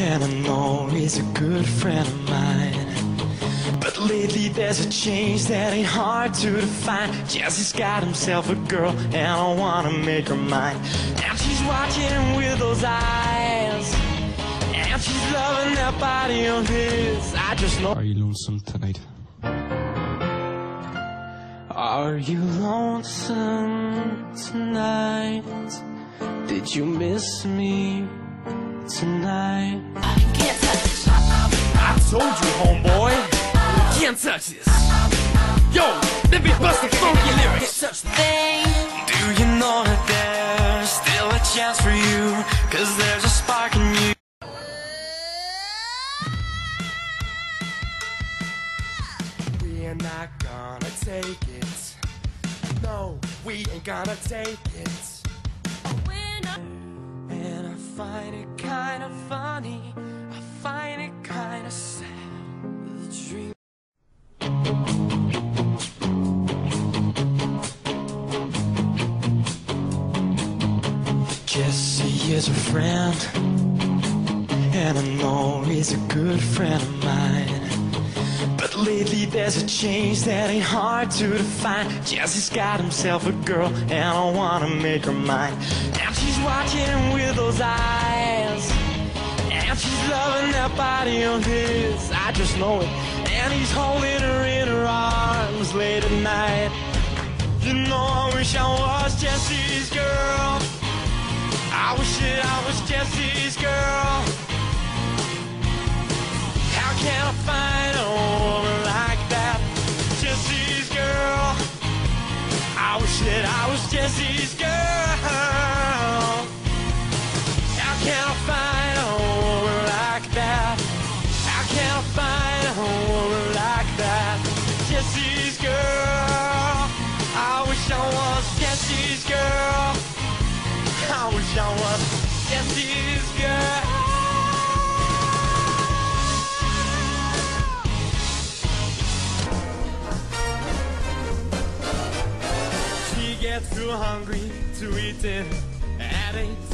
and I know he's a good friend of mine. But lately there's a change that ain't hard to define. Jesse's got himself a girl, and I wanna make her mine. And she's watching him with those eyes, and she's loving that body of his. I just know. Are you lonesome tonight? Are you lonesome tonight? Did you miss me tonight? Can't touch this. I told you, homeboy, you can't touch this. Yo, let me bust the funky lyrics. Can't touch the thing. Do you know that there's still a chance for you? 'Cause there's a spark in you. We're not gonna take it. No, we ain't gonna take it. And I find it kinda funny, I find it kinda sad. The dream. Jesse is a friend, and I know he's a good friend of mine. But lately there's a change that ain't hard to define. Jesse's got himself a girl, and I wanna make her mine. And she's watching him with those eyes, and she's loving that body of his. I just know it. And he's holding her in her arms late at night. You know, I wish I was Jesse's girl. I wish that I was Jesse's girl. How can I find a woman like that? Jesse's girl. I wish that I was Jesse's girl. How can I find a woman like that? How can I find a woman like that? Jesse's girl. I wish I was Jesse's girl. I wish I was Jesse's girl. She gets too hungry to eat it at 8.